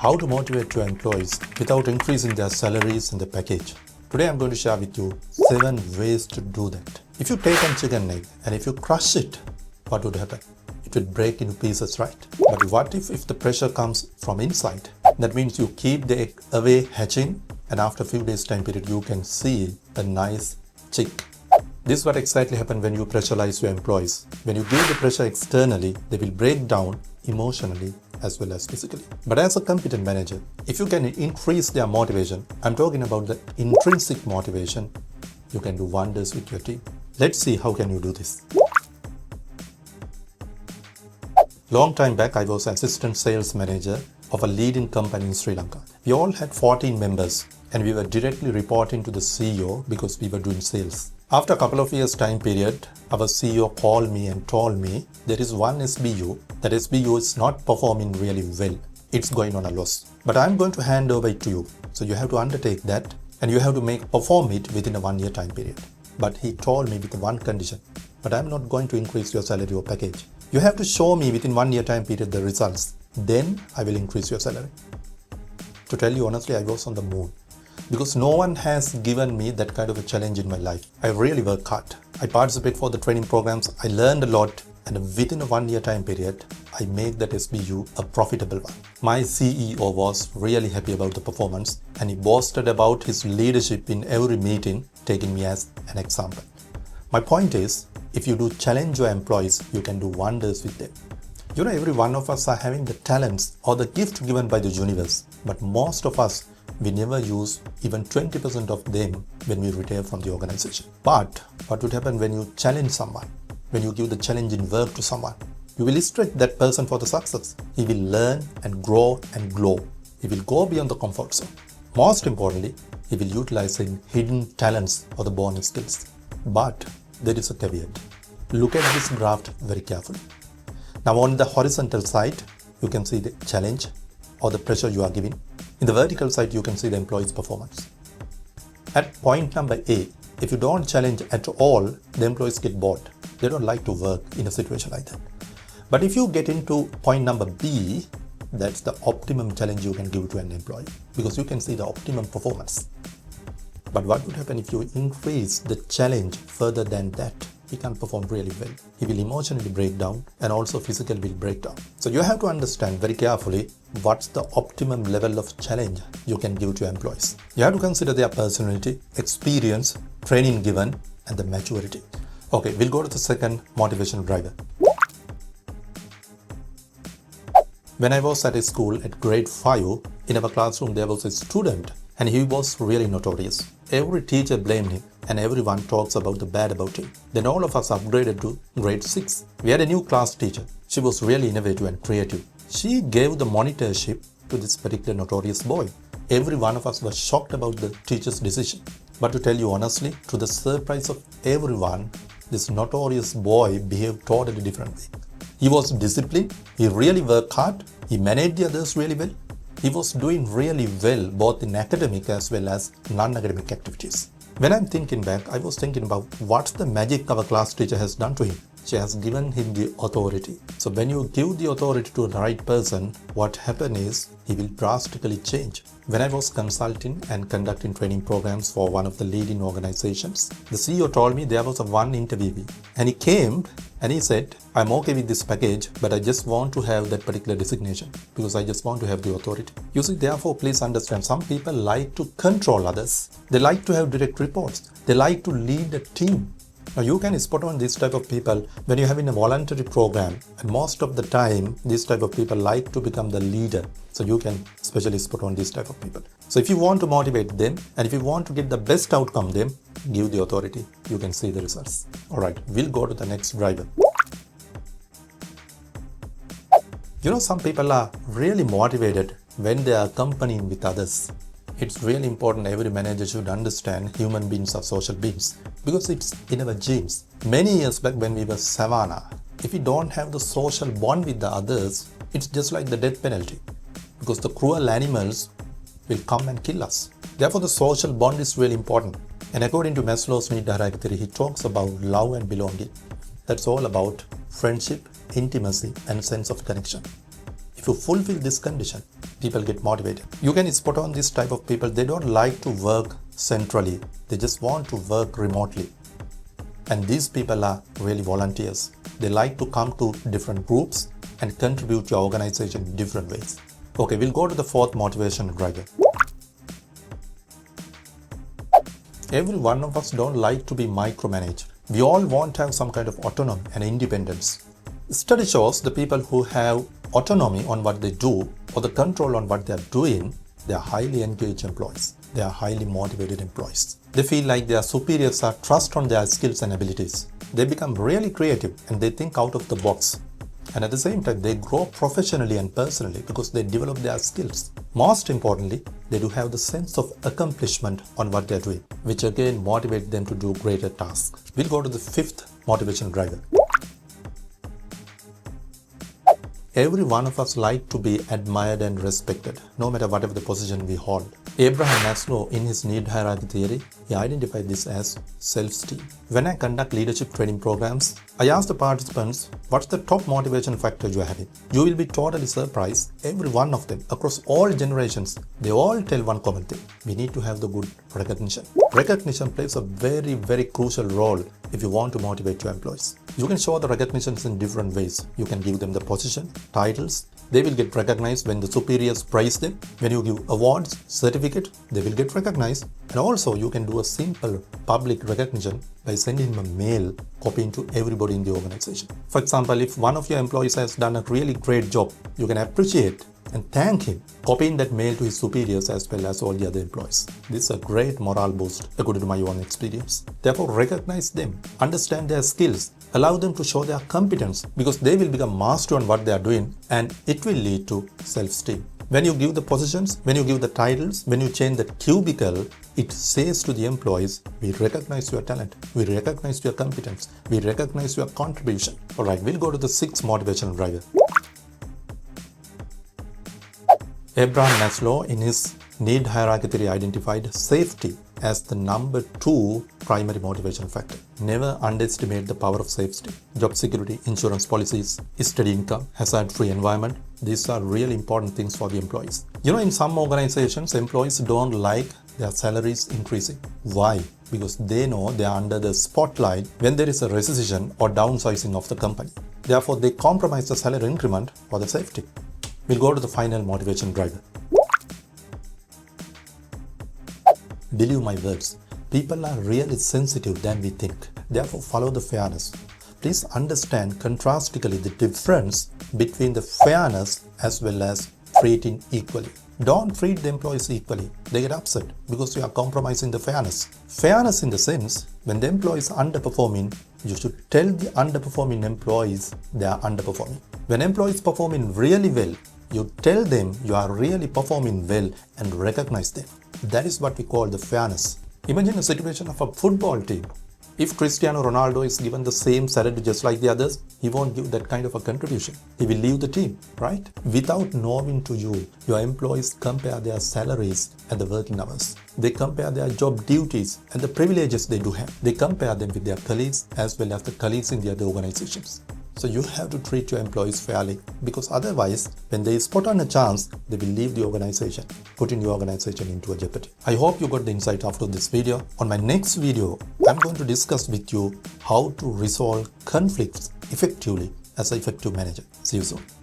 how to motivate your employees without increasing their salaries and the package. Today I'm going to share with you 7 ways to do that. If you take a chicken egg and if you crush it, what would happen? It will break into pieces, right? But what if the pressure comes from inside? That means you keep the egg away hatching, and after a few days time period you can see a nice chick. This is what exactly happens when you pressurize your employees. When you give the pressure externally, they will break down emotionally as well as physically. But as a competent manager, if you can increase their motivation, I'm talking about the intrinsic motivation, you can do wonders with your team. Let's see how can you do this. Long time back, I was assistant sales manager of a leading company in Sri Lanka. We all had 14 members and we were directly reporting to the CEO because we were doing sales. After a couple of years time period, our CEO called me and told me there is one SBU. That SBU is not performing really well. It's going on a loss. But I'm going to hand over it to you. So you have to undertake that and you have to perform it within a 1 year time period. But he told me with one condition. But I'm not going to increase your salary or package. You have to show me within 1 year time period the results. Then I will increase your salary. To tell you honestly, I was on the moon. Because no one has given me that kind of a challenge in my life. I really work hard. I participate for the training programs. I learned a lot. And within a 1 year time period, I make that SBU a profitable one. My CEO was really happy about the performance and he boasted about his leadership in every meeting, taking me as an example. My point is, if you do challenge your employees, you can do wonders with them. You know, every one of us are having the talents or the gift given by the universe, but most of us, we never use even 20% of them when we retire from the organization. But what would happen when you challenge someone? When you give the challenging work to someone, you will stretch that person for the success. He will learn and grow and glow. He will go beyond the comfort zone. Most importantly, he will utilize his hidden talents or the born skills. But there is a caveat. Look at this graph very carefully. Now on the horizontal side, you can see the challenge or the pressure you are giving. In the vertical side, you can see the employee's performance. At point number A, if you don't challenge at all, the employees get bored. They don't like to work in a situation like that. But if you get into point number B, that's the optimum challenge you can give to an employee because you can see the optimum performance. But what would happen if you increase the challenge further than that? He can't perform really well. He will emotionally break down and also physically will break down. So you have to understand very carefully what's the optimum level of challenge you can give to your employees. You have to consider their personality, experience, training given, and the maturity. Okay, we'll go to the second motivation driver. When I was at a school at grade 5, in our classroom there was a student and he was really notorious. Every teacher blamed him and everyone talks about the bad about him. Then all of us upgraded to grade 6. We had a new class teacher. She was really innovative and creative. She gave the monitorship to this particular notorious boy. Every one of us was shocked about the teacher's decision. But to tell you honestly, to the surprise of everyone, this notorious boy behaved totally differently. He was disciplined, he really worked hard, he managed the others really well. He was doing really well both in academic as well as non-academic activities. When I'm thinking back, I was thinking about what's the magic our class teacher has done to him. She has given him the authority. So when you give the authority to the right person, what happens is he will drastically change. When I was consulting and conducting training programs for one of the leading organizations, the CEO told me there was one interviewee and he came and he said, I'm okay with this package, but I just want to have that particular designation because I just want to have the authority. You see, therefore, please understand, some people like to control others. They like to have direct reports. They like to lead a team. Now you can spot on this type of people when you're having a voluntary program, and most of the time this type of people like to become the leader. So you can especially spot on this type of people. So if you want to motivate them and if you want to get the best outcome them, give the authority. You can see the results. Alright, we'll go to the next driver. You know, some people are really motivated when they are accompanying with others. It's really important every manager should understand human beings are social beings because it's in our genes. Many years back when we were savannah, if we don't have the social bond with the others, it's just like the death penalty because the cruel animals will come and kill us. Therefore, the social bond is really important. And according to Maslow's need hierarchy theory, he talks about love and belonging. That's all about friendship, intimacy, and sense of connection. If you fulfill this condition, people get motivated. You can spot on this type of people. They don't like to work centrally. They just want to work remotely. And these people are really volunteers. They like to come to different groups and contribute to your organization in different ways. Okay, we'll go to the fourth motivation driver. Every one of us don't like to be micromanaged. We all want to have some kind of autonomy and independence. Study shows the people who have autonomy on what they do or the control on what they are doing, they are highly engaged employees. They are highly motivated employees. They feel like their superiors are trust on their skills and abilities. They become really creative and they think out of the box. And at the same time, they grow professionally and personally because they develop their skills. Most importantly, they do have the sense of accomplishment on what they're doing, which again motivates them to do greater tasks. We'll go to the fifth motivation driver. Every one of us like to be admired and respected, no matter whatever the position we hold. Abraham Maslow, in his need hierarchy theory, he identified this as self-esteem. When I conduct leadership training programs, I ask the participants, what's the top motivation factor you are having? You will be totally surprised. Every one of them, across all generations, they all tell one common thing. We need to have the good recognition. Recognition plays a very, very crucial role if you want to motivate your employees. You can show the recognitions in different ways. You can give them the position, titles. They will get recognized when the superiors praise them. When you give awards, certificate, they will get recognized. And also you can do a simple public recognition by sending them a mail copying to everybody in the organization. For example, if one of your employees has done a really great job, you can appreciate and thank him, copying that mail to his superiors as well as all the other employees. This is a great morale boost according to my own experience. Therefore, recognize them, understand their skills, allow them to show their competence because they will become master on what they are doing and it will lead to self-esteem. When you give the positions, when you give the titles, when you change the cubicle, it says to the employees, we recognize your talent, we recognize your competence, we recognize your contribution. Alright, we'll go to the sixth motivational driver. Abraham Maslow, in his need hierarchy theory, identified safety as the number 2 primary motivation factor. Never underestimate the power of safety. Job security, insurance policies, steady income, hazard-free environment. These are really important things for the employees. You know, in some organizations, employees don't like their salaries increasing. Why? Because they know they are under the spotlight when there is a recession or downsizing of the company. Therefore, they compromise the salary increment for the safety. We'll go to the final motivation driver. Believe my words, people are really sensitive than we think. Therefore, follow the fairness. Please understand contrastically the difference between the fairness as well as treating equally. Don't treat the employees equally. They get upset because you are compromising the fairness. Fairness in the sense, when the employee is underperforming, you should tell the underperforming employees they are underperforming. When employees performing really well, you tell them you are really performing well and recognize them. That is what we call the fairness. Imagine a situation of a football team. If Cristiano Ronaldo is given the same salary just like the others, he won't give that kind of a contribution. He will leave the team, right? Without knowing to you, your employees compare their salaries and the working hours. They compare their job duties and the privileges they do have. They compare them with their colleagues as well as the colleagues in the other organizations. So you have to treat your employees fairly because otherwise, when they spot on a chance, they will leave the organization, putting your organization into a jeopardy. I hope you got the insight after this video. On my next video, I'm going to discuss with you how to resolve conflicts effectively as an effective manager. See you soon.